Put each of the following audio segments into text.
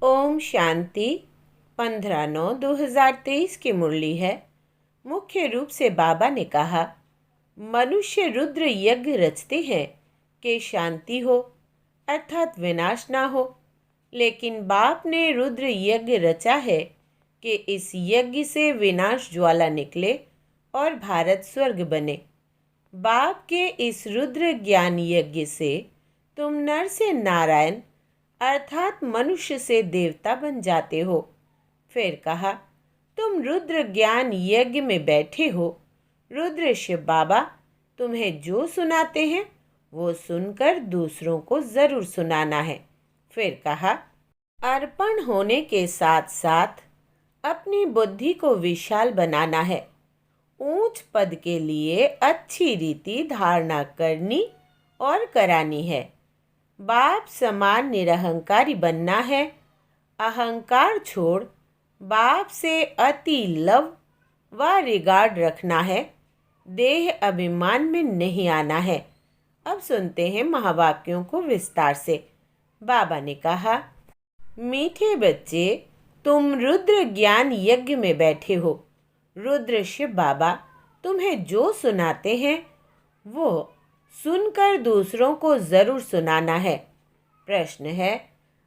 ओम शांति 15/9/2023 की मुरली है। मुख्य रूप से बाबा ने कहा, मनुष्य रुद्र यज्ञ रचते हैं कि शांति हो अर्थात विनाश ना हो, लेकिन बाप ने रुद्र यज्ञ रचा है कि इस यज्ञ से विनाश ज्वाला निकले और भारत स्वर्ग बने। बाप के इस रुद्र ज्ञान यज्ञ से तुम नर से नारायण अर्थात मनुष्य से देवता बन जाते हो। फिर कहा, तुम रुद्र ज्ञान यज्ञ में बैठे हो। रुद्र शिव बाबा तुम्हें जो सुनाते हैं वो सुनकर दूसरों को ज़रूर सुनाना है। फिर कहा, अर्पण होने के साथ साथ अपनी बुद्धि को विशाल बनाना है। ऊंच पद के लिए अच्छी रीति धारणा करनी और करानी है। बाप समान निरहंकारी बनना है। अहंकार छोड़ बाप से अति लव व रिगार्ड रखना है। देह अभिमान में नहीं आना है। अब सुनते हैं महावाक्यों को विस्तार से। बाबा ने कहा, मीठे बच्चे, तुम रुद्र ज्ञान यज्ञ में बैठे हो। रुद्र शिव बाबा तुम्हें जो सुनाते हैं वो सुनकर दूसरों को ज़रूर सुनाना है। प्रश्न है,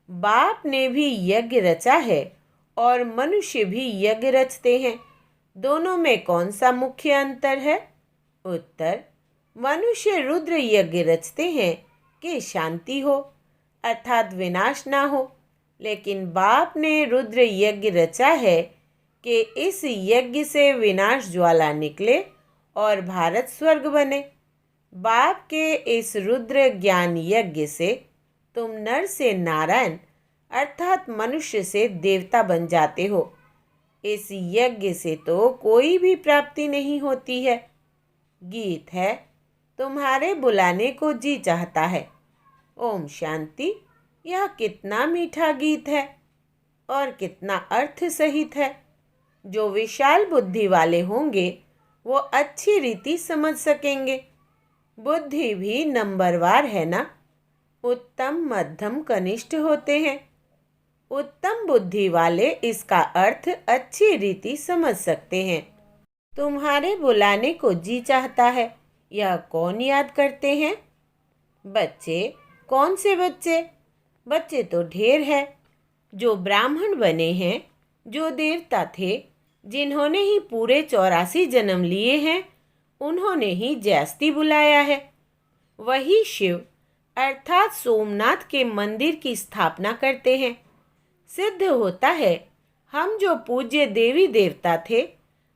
बाप ने भी यज्ञ रचा है और मनुष्य भी यज्ञ रचते हैं, दोनों में कौन सा मुख्य अंतर है? उत्तर, मनुष्य रुद्र यज्ञ रचते हैं कि शांति हो अर्थात विनाश ना हो, लेकिन बाप ने रुद्र यज्ञ रचा है कि इस यज्ञ से विनाश ज्वाला निकले और भारत स्वर्ग बने। बाप के इस रुद्र ज्ञान यज्ञ से तुम नर से नारायण अर्थात मनुष्य से देवता बन जाते हो। इस यज्ञ से तो कोई भी प्राप्ति नहीं होती है। गीत है, तुम्हारे बुलाने को जी चाहता है। ओम शांति। यह कितना मीठा गीत है और कितना अर्थ सहित है। जो विशाल बुद्धि वाले होंगे वो अच्छी रीति समझ सकेंगे। बुद्धि भी नंबरवार है ना। उत्तम, मध्यम, कनिष्ठ होते हैं। उत्तम बुद्धि वाले इसका अर्थ अच्छी रीति समझ सकते हैं। तुम्हारे बुलाने को जी चाहता है, यह कौन याद करते हैं? बच्चे। कौन से बच्चे? बच्चे तो ढेर है। जो ब्राह्मण बने हैं, जो देवता थे, जिन्होंने ही पूरे 84 जन्म लिए हैं, उन्होंने ही जैस्ती बुलाया है। वही शिव अर्थात सोमनाथ के मंदिर की स्थापना करते हैं। सिद्ध होता है हम जो पूज्य देवी देवता थे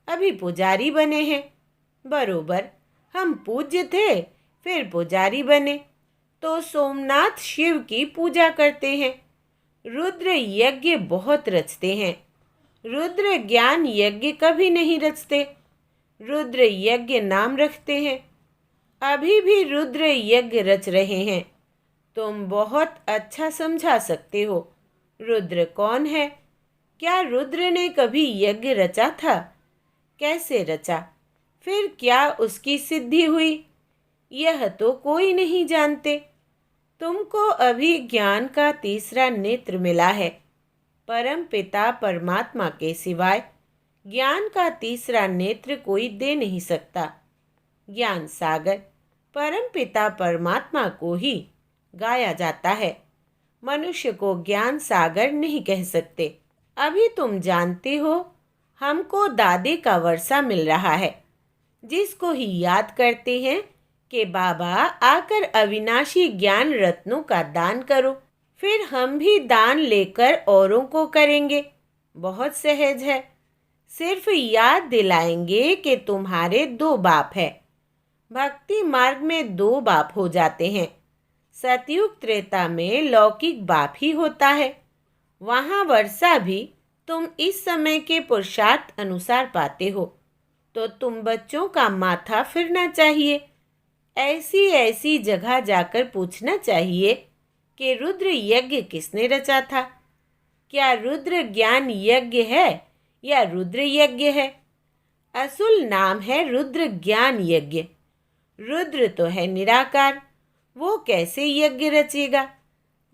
अभी पुजारी बने हैं। बरोबर, हम पूज्य थे फिर पुजारी बने तो सोमनाथ शिव की पूजा करते हैं। रुद्र यज्ञ बहुत रचते हैं। रुद्र ज्ञान यज्ञ कभी नहीं रचते। रुद्र यज्ञ नाम रखते हैं। अभी भी रुद्र यज्ञ रच रहे हैं। तुम बहुत अच्छा समझा सकते हो। रुद्र कौन है? क्या रुद्र ने कभी यज्ञ रचा था? कैसे रचा? फिर क्या उसकी सिद्धि हुई? यह तो कोई नहीं जानते। तुमको अभी ज्ञान का तीसरा नेत्र मिला है। परम पिता परमात्मा के सिवाय ज्ञान का तीसरा नेत्र कोई दे नहीं सकता। ज्ञान सागर परम पिता परमात्मा को ही गाया जाता है। मनुष्य को ज्ञान सागर नहीं कह सकते। अभी तुम जानते हो हमको दादे का वर्षा मिल रहा है, जिसको ही याद करते हैं कि बाबा आकर अविनाशी ज्ञान रत्नों का दान करो। फिर हम भी दान लेकर औरों को करेंगे। बहुत सहज है। सिर्फ याद दिलाएंगे कि तुम्हारे 2 बाप है। भक्ति मार्ग में 2 बाप हो जाते हैं। सतयुग त्रेता में लौकिक बाप ही होता है। वहाँ वर्षा भी तुम इस समय के पुरुषार्थ अनुसार पाते हो। तो तुम बच्चों का माथा फिरना चाहिए। ऐसी ऐसी जगह जाकर पूछना चाहिए कि रुद्र यज्ञ किसने रचा था। क्या रुद्र ज्ञान यज्ञ है या रुद्र यज्ञ है? असुल नाम है रुद्र ज्ञान यज्ञ। रुद्र तो है निराकार, वो कैसे यज्ञ रचेगा?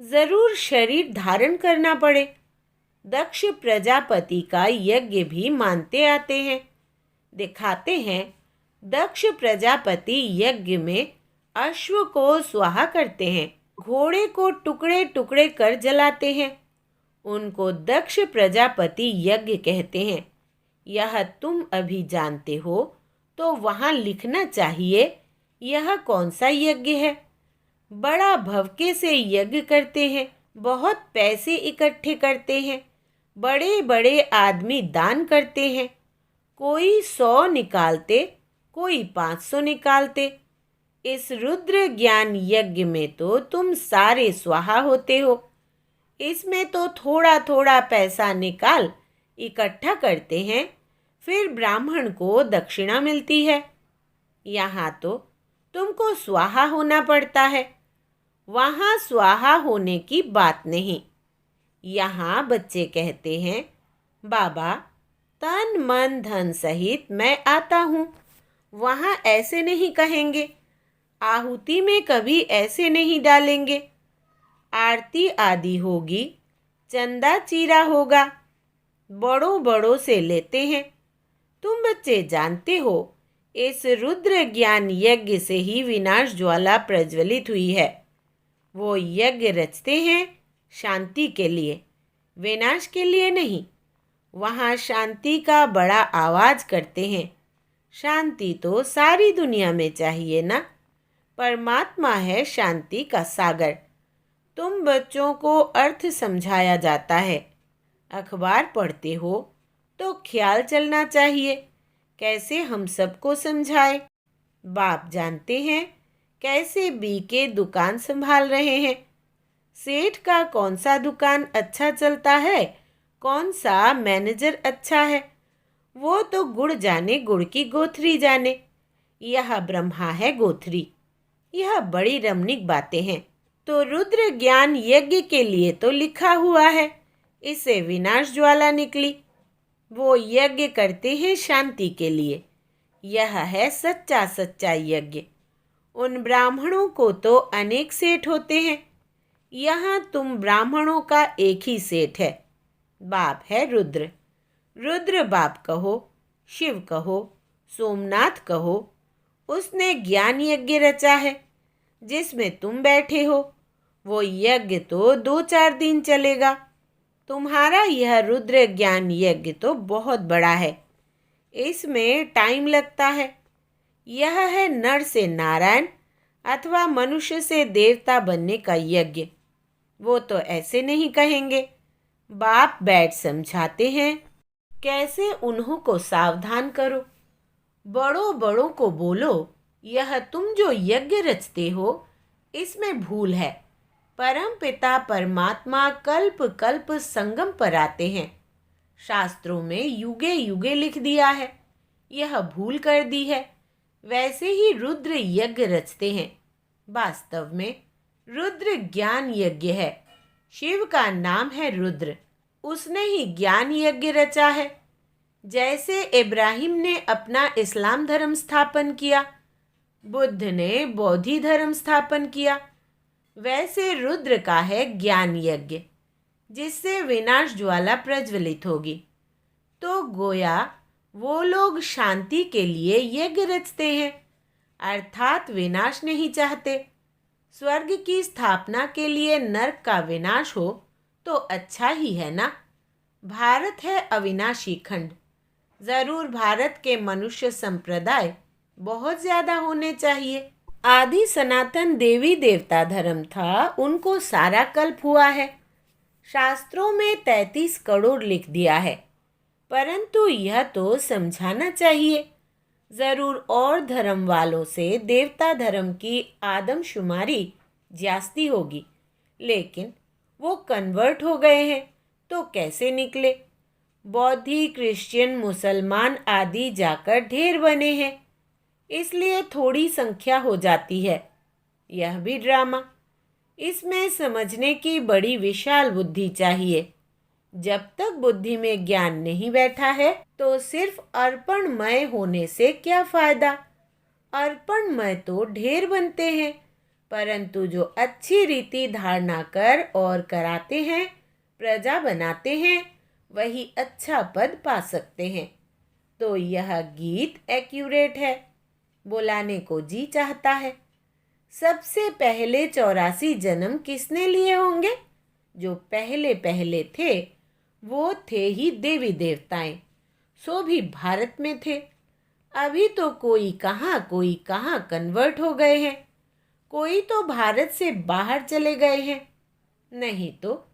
ज़रूर शरीर धारण करना पड़े। दक्ष प्रजापति का यज्ञ भी मानते आते हैं। दिखाते हैं, दक्ष प्रजापति यज्ञ में अश्व को स्वाहा करते हैं, घोड़े को टुकड़े टुकड़े कर जलाते हैं। उनको दक्ष प्रजापति यज्ञ कहते हैं। यह तुम अभी जानते हो तो वहाँ लिखना चाहिए यह कौन सा यज्ञ है। बड़ा भव्य से यज्ञ करते हैं, बहुत पैसे इकट्ठे करते हैं, बड़े बड़े आदमी दान करते हैं। कोई 100 निकालते, कोई 500 निकालते। इस रुद्र ज्ञान यज्ञ में तो तुम सारे स्वाहा होते हो। इसमें तो थोड़ा थोड़ा पैसा निकाल इकट्ठा करते हैं, फिर ब्राह्मण को दक्षिणा मिलती है। यहाँ तो तुमको स्वाहा होना पड़ता है, वहाँ स्वाहा होने की बात नहीं। यहाँ बच्चे कहते हैं, बाबा तन मन धन सहित मैं आता हूँ। वहाँ ऐसे नहीं कहेंगे, आहुति में कभी ऐसे नहीं डालेंगे। आरती आदि होगी, चंदा चीरा होगा, बड़ों बड़ों से लेते हैं। तुम बच्चे जानते हो, इस रुद्र ज्ञान यज्ञ से ही विनाश ज्वाला प्रज्वलित हुई है। वो यज्ञ रचते हैं शांति के लिए, विनाश के लिए नहीं। वहाँ शांति का बड़ा आवाज़ करते हैं। शांति तो सारी दुनिया में चाहिए ना। परमात्मा है शांति का सागर। तुम बच्चों को अर्थ समझाया जाता है। अखबार पढ़ते हो तो ख्याल चलना चाहिए कैसे हम सबको समझाए। बाप जानते हैं कैसे बीके दुकान संभाल रहे हैं। सेठ का कौन सा दुकान अच्छा चलता है, कौन सा मैनेजर अच्छा है, वो तो गुड़ जाने, गुड़ की गोथरी जाने। यह ब्रह्मा है गोथरी। यह बड़ी रमणीक बातें हैं। तो रुद्र ज्ञान यज्ञ के लिए तो लिखा हुआ है, इससे विनाश ज्वाला निकली। वो यज्ञ करते हैं शांति के लिए। यह है सच्चा सच्चा यज्ञ। उन ब्राह्मणों को तो अनेक सेठ होते हैं, यहाँ तुम ब्राह्मणों का एक ही सेठ है। बाप है रुद्र। रुद्र बाप कहो, शिव कहो, सोमनाथ कहो। उसने ज्ञान यज्ञ रचा है जिसमें तुम बैठे हो। वो यज्ञ तो 2-4 दिन चलेगा। तुम्हारा यह रुद्र ज्ञान यज्ञ तो बहुत बड़ा है, इसमें टाइम लगता है। यह है नर से नारायण अथवा मनुष्य से देवता बनने का यज्ञ। वो तो ऐसे नहीं कहेंगे। बाप बैठ समझाते हैं कैसे उन्हों को सावधान करो। बड़ों बड़ों को बोलो, यह तुम जो यज्ञ रचते हो इसमें भूल है। परम पिता परमात्मा कल्प कल्प संगम पर आते हैं। शास्त्रों में युगे युगे लिख दिया है, यह भूल कर दी है। वैसे ही रुद्र यज्ञ रचते हैं। वास्तव में रुद्र ज्ञान यज्ञ है। शिव का नाम है रुद्र, उसने ही ज्ञान यज्ञ रचा है। जैसे इब्राहिम ने अपना इस्लाम धर्म स्थापन किया, बुद्ध ने बौद्ध धर्म स्थापन किया, वैसे रुद्र का है ज्ञान यज्ञ, जिससे विनाश ज्वाला प्रज्वलित होगी। तो गोया वो लोग शांति के लिए यज्ञ रचते हैं, अर्थात विनाश नहीं चाहते। स्वर्ग की स्थापना के लिए नरक का विनाश हो तो अच्छा ही है ना। भारत है अविनाशी खंड। ज़रूर भारत के मनुष्य संप्रदाय बहुत ज़्यादा होने चाहिए। आदि सनातन देवी देवता धर्म था, उनको सारा कल्प हुआ है। शास्त्रों में 33 करोड़ लिख दिया है, परंतु यह तो समझाना चाहिए। ज़रूर और धर्म वालों से देवता धर्म की आदमशुमारी जास्ती होगी, लेकिन वो कन्वर्ट हो गए हैं तो कैसे निकले। बौद्धी, क्रिश्चियन, मुसलमान आदि जाकर ढेर बने हैं, इसलिए थोड़ी संख्या हो जाती है। यह भी ड्रामा। इसमें समझने की बड़ी विशाल बुद्धि चाहिए। जब तक बुद्धि में ज्ञान नहीं बैठा है तो सिर्फ अर्पणमय होने से क्या फायदा। अर्पणमय तो ढेर बनते हैं, परंतु जो अच्छी रीति धारणा कर और कराते हैं, प्रजा बनाते हैं, वही अच्छा पद पा सकते हैं। तो यह गीत एक्यूरेट है, बुलाने को जी चाहता है। सबसे पहले 84 जन्म किसने लिए होंगे? जो पहले पहले थे वो थे ही देवी देवताएं, सो भी भारत में थे। अभी तो कोई कहाँ कन्वर्ट हो गए हैं, कोई तो भारत से बाहर चले गए हैं। नहीं तो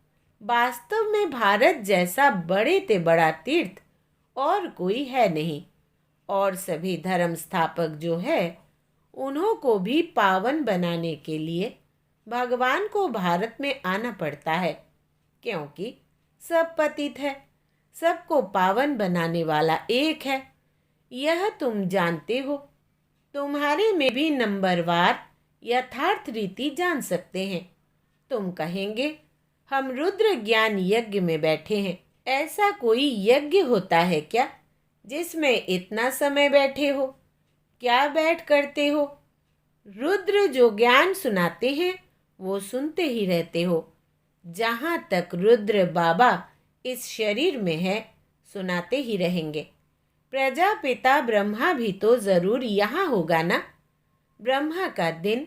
वास्तव में भारत जैसा बड़े ते बड़ा तीर्थ और कोई है नहीं। और सभी धर्म स्थापक जो है उन्हों को भी पावन बनाने के लिए भगवान को भारत में आना पड़ता है, क्योंकि सब पतित है। सबको पावन बनाने वाला एक है, यह तुम जानते हो। तुम्हारे में भी नंबरवार यथार्थ रीति जान सकते हैं। तुम कहेंगे हम रुद्र ज्ञान यज्ञ में बैठे हैं। ऐसा कोई यज्ञ होता है क्या जिसमें इतना समय बैठे हो? क्या बैठ करते हो? रुद्र जो ज्ञान सुनाते हैं वो सुनते ही रहते हो। जहाँ तक रुद्र बाबा इस शरीर में है सुनाते ही रहेंगे। प्रजापिता ब्रह्मा भी तो जरूर यहाँ होगा ना। ब्रह्मा का दिन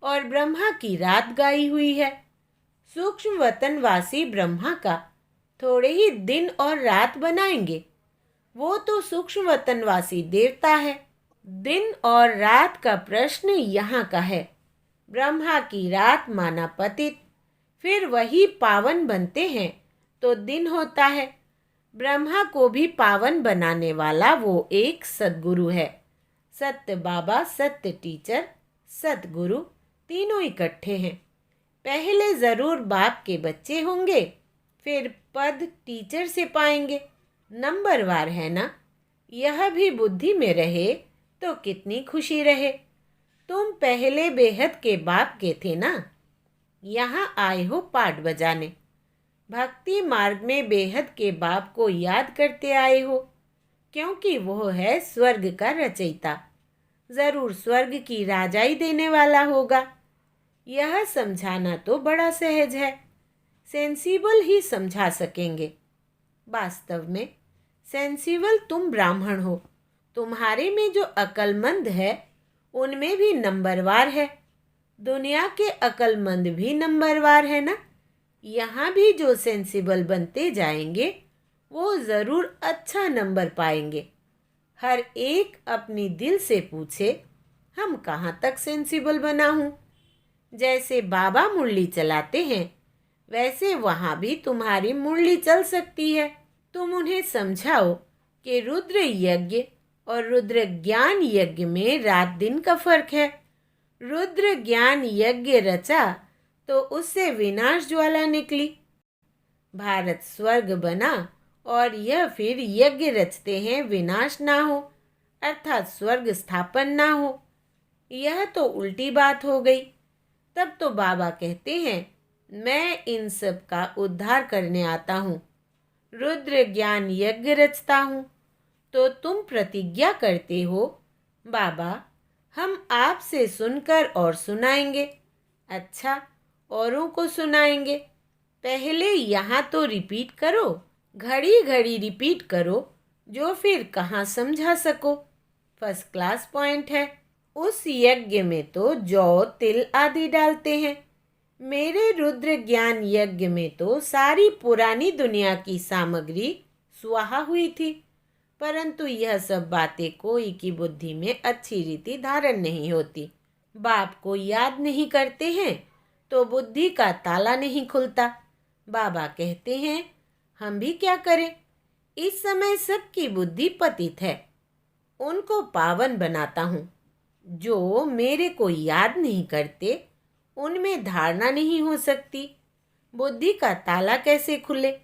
और ब्रह्मा की रात गाई हुई है। सूक्ष्म वतनवासी ब्रह्मा का थोड़े ही दिन और रात बनाएंगे। वो तो सूक्ष्म वतनवासी देवता है। दिन और रात का प्रश्न यहाँ का है। ब्रह्मा की रात माना पतित, फिर वही पावन बनते हैं तो दिन होता है। ब्रह्मा को भी पावन बनाने वाला वो एक सद्गुरु है। सत्य बाबा, सत्य टीचर, सद्गुरु तीनों इकट्ठे हैं। पहले ज़रूर बाप के बच्चे होंगे, फिर पद टीचर से पाएंगे। नंबरवार है ना। यह भी बुद्धि में रहे तो कितनी खुशी रहे। तुम पहले बेहद के बाप के थे ना। यहाँ आए हो पाठ बजाने। भक्ति मार्ग में बेहद के बाप को याद करते आए हो, क्योंकि वो है स्वर्ग का रचयिता। ज़रूर स्वर्ग की राजाई देने वाला होगा। यह समझाना तो बड़ा सहज है। सेंसिबल ही समझा सकेंगे। वास्तव में सेंसिबल तुम ब्राह्मण हो। तुम्हारे में जो अक्लमंद है उनमें भी नंबरवार है। दुनिया के अक्लमंद भी नंबरवार है ना। यहाँ भी जो सेंसिबल बनते जाएंगे वो ज़रूर अच्छा नंबर पाएंगे। हर एक अपनी दिल से पूछे, हम कहाँ तक सेंसिबल बना हूँ। जैसे बाबा मुरली चलाते हैं वैसे वहाँ भी तुम्हारी मुरली चल सकती है। तुम उन्हें समझाओ कि रुद्र यज्ञ और रुद्र ज्ञान यज्ञ में रात दिन का फर्क है। रुद्र ज्ञान यज्ञ रचा तो उससे विनाश ज्वाला निकली। भारत स्वर्ग बना और यह फिर यज्ञ रचते हैं विनाश ना हो, अर्थात स्वर्ग स्थापन ना हो। यह तो उल्टी बात हो गई। तब तो बाबा कहते हैं मैं इन सब का उद्धार करने आता हूँ, रुद्र ज्ञान यज्ञ रचता हूँ। तो तुम प्रतिज्ञा करते हो, बाबा हम आपसे सुनकर और सुनाएंगे। अच्छा, औरों को सुनाएंगे। पहले यहाँ तो रिपीट करो, घड़ी घड़ी रिपीट करो, जो फिर कहाँ समझा सको। फर्स्ट क्लास पॉइंट है। उस यज्ञ में तो जौ तिल आदि डालते हैं। मेरे रुद्र ज्ञान यज्ञ में तो सारी पुरानी दुनिया की सामग्री स्वाहा हुई थी, परंतु यह सब बातें कोई की बुद्धि में अच्छी रीति धारण नहीं होती। बाप को याद नहीं करते हैं तो बुद्धि का ताला नहीं खुलता। बाबा कहते हैं हम भी क्या करें, इस समय सबकी बुद्धि पतित है। उनको पावन बनाता हूँ। जो मेरे को याद नहीं करते उनमें धारणा नहीं हो सकती। बुद्धि का ताला कैसे खुले?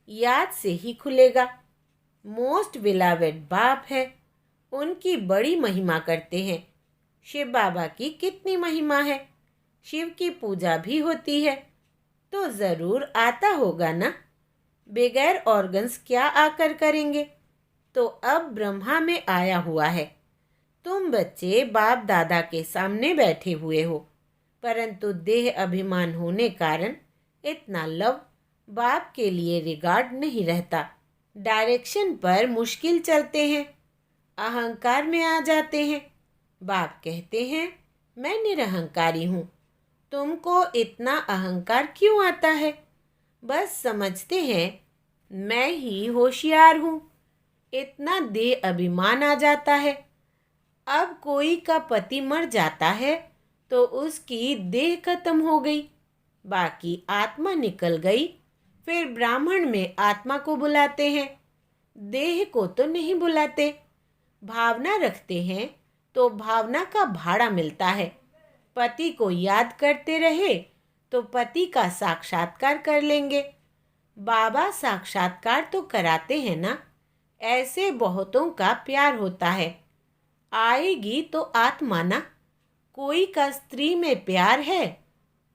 याद से ही खुलेगा। मोस्ट बिलावेड बाप है, उनकी बड़ी महिमा करते हैं। शिव बाबा की कितनी महिमा है। शिव की पूजा भी होती है, तो ज़रूर आता होगा ना। बगैर ऑर्गन्स क्या आकर करेंगे। तो अब ब्रह्मा में आया हुआ है। तुम बच्चे बाप दादा के सामने बैठे हुए हो, परंतु देह अभिमान होने कारण इतना लव बाप के लिए रिगार्ड नहीं रहता। डायरेक्शन पर मुश्किल चलते हैं, अहंकार में आ जाते हैं। बाप कहते हैं मैं निरहंकारी हूँ, तुमको इतना अहंकार क्यों आता है? बस समझते हैं मैं ही होशियार हूँ। इतना देह अभिमान आ जाता है। अब कोई का पति मर जाता है तो उसकी देह खत्म हो गई, बाकी आत्मा निकल गई। फिर ब्राह्मण में आत्मा को बुलाते हैं, देह को तो नहीं बुलाते। भावना रखते हैं तो भावना का भाड़ा मिलता है। पति को याद करते रहे तो पति का साक्षात्कार कर लेंगे। बाबा साक्षात्कार तो कराते हैं ना, ऐसे बहुतों का प्यार होता है। आएगी तो आत्मा ना। कोई का स्त्री में प्यार है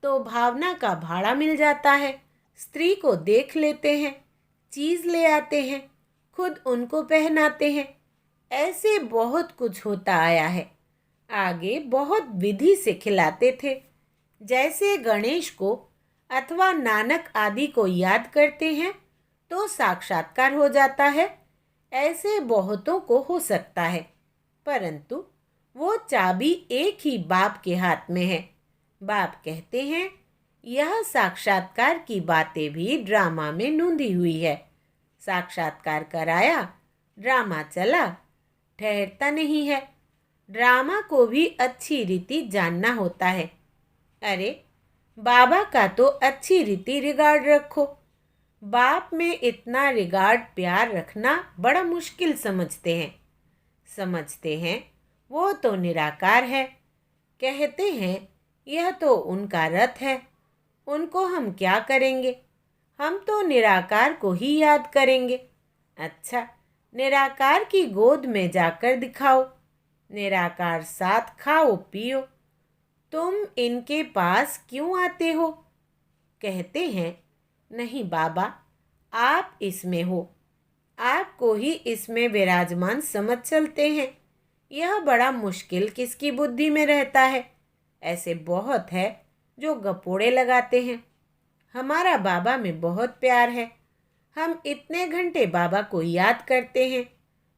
तो भावना का भाड़ा मिल जाता है। स्त्री को देख लेते हैं, चीज़ ले आते हैं, खुद उनको पहनाते हैं। ऐसे बहुत कुछ होता आया है। आगे बहुत विधि से खिलाते थे। जैसे गणेश को अथवा नानक आदि को याद करते हैं तो साक्षात्कार हो जाता है। ऐसे बहुतों को हो सकता है, परंतु वो चाबी एक ही बाप के हाथ में है। बाप कहते हैं यह साक्षात्कार की बातें भी ड्रामा में नूंदी हुई है। साक्षात्कार कराया, ड्रामा चला, ठहरता नहीं है। ड्रामा को भी अच्छी रीति जानना होता है। अरे बाबा का तो अच्छी रीति रिगार्ड रखो। बाप में इतना रिगार्ड प्यार रखना बड़ा मुश्किल समझते हैं वो तो निराकार है। कहते हैं यह तो उनका रथ है, उनको हम क्या करेंगे? हम तो निराकार को ही याद करेंगे। अच्छा, निराकार की गोद में जाकर दिखाओ, निराकार साथ खाओ पियो। तुम इनके पास क्यों आते हो? कहते हैं नहीं बाबा, आप इसमें हो, आपको ही इसमें विराजमान समझ चलते हैं। यह बड़ा मुश्किल किसकी बुद्धि में रहता है। ऐसे बहुत है जो गपोड़े लगाते हैं। हमारा बाबा में बहुत प्यार है, हम इतने घंटे बाबा को याद करते हैं।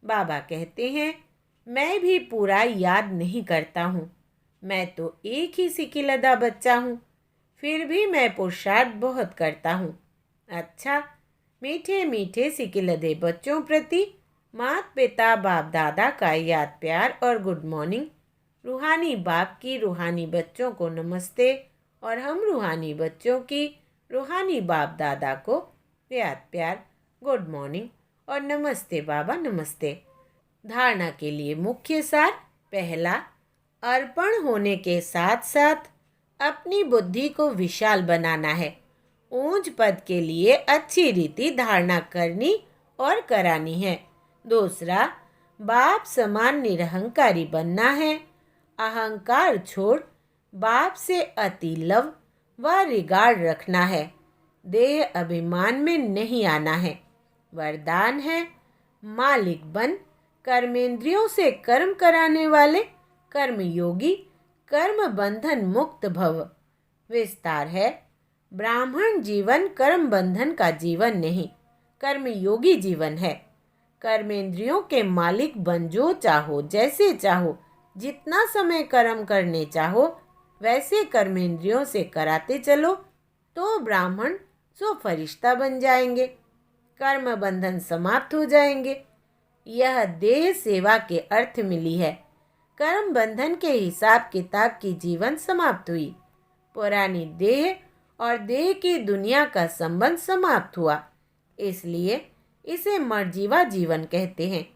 बाबा कहते हैं मैं भी पूरा याद नहीं करता हूँ, मैं तो एक ही सिकिलदा बच्चा हूँ, फिर भी मैं पुरुषार्थ बहुत करता हूँ। अच्छा, मीठे मीठे सिकिलदे बच्चों प्रति माता पिता बाप दादा का याद प्यार और गुड मॉर्निंग। रूहानी बाप की रूहानी बच्चों को नमस्ते और हम रूहानी बच्चों की रूहानी बाप दादा को याद प्यार, गुड मॉर्निंग और नमस्ते बाबा नमस्ते। धारणा के लिए मुख्य सार। पहला, अर्पण होने के साथ साथ अपनी बुद्धि को विशाल बनाना है। ऊंच पद के लिए अच्छी रीति धारणा करनी और करानी है। दूसरा, बाप समान निरहंकारी बनना है। अहंकार छोड़ बाप से अति लव व रिगार्ड रखना है। देह अभिमान में नहीं आना है। वरदान है मालिक बन कर्मेंद्रियों से कर्म कराने वाले कर्मयोगी कर्म बंधन मुक्त भव। विस्तार है ब्राह्मण जीवन कर्म बंधन का जीवन नहीं, कर्मयोगी जीवन है। कर्मेंद्रियों के मालिक बन, जो चाहो जैसे चाहो जितना समय कर्म करने चाहो वैसे कर्मेंद्रियों से कराते चलो तो ब्राह्मण सो फरिश्ता बन जाएंगे, कर्म बंधन समाप्त हो जाएंगे। यह देह सेवा के अर्थ मिली है। कर्म बंधन के हिसाब किताब की जीवन समाप्त हुई। पुरानी देह और देह की दुनिया का संबंध समाप्त हुआ, इसलिए इसे मर्जीवा जीवन कहते हैं।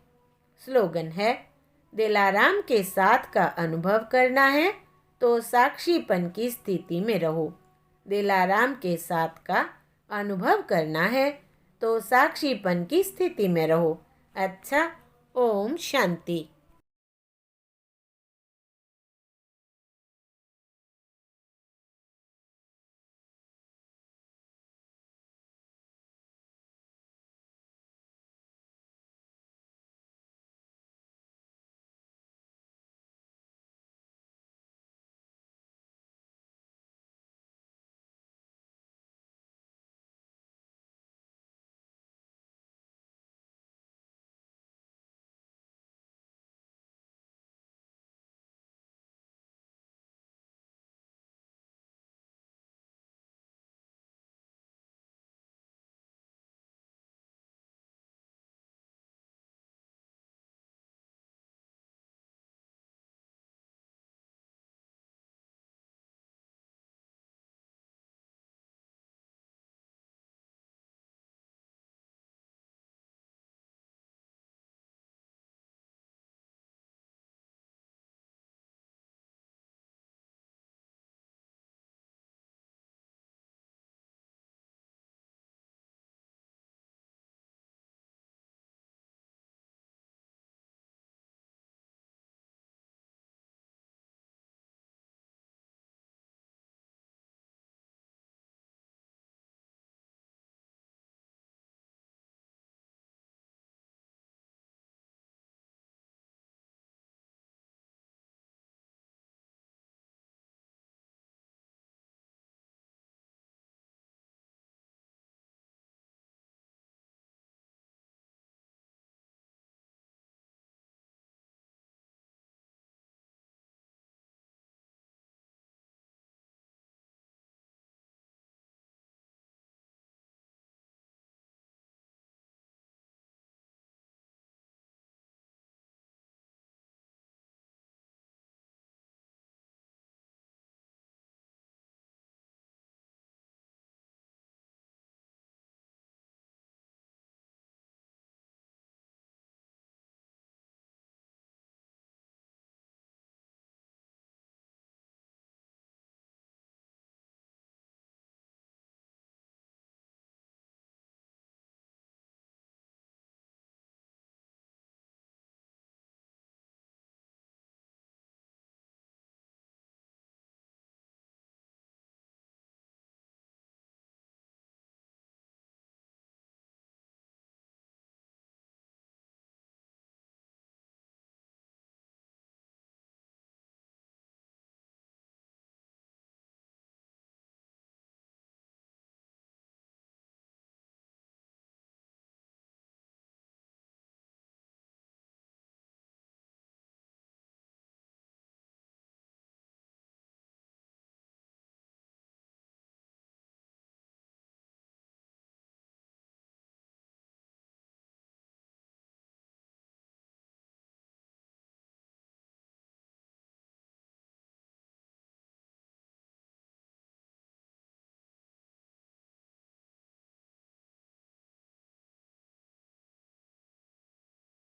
स्लोगन है दिलाराम के साथ का अनुभव करना है तो साक्षीपन की स्थिति में रहो। दिलाराम के साथ का अनुभव करना है तो साक्षीपन की स्थिति में रहो। अच्छा, ओम शांति।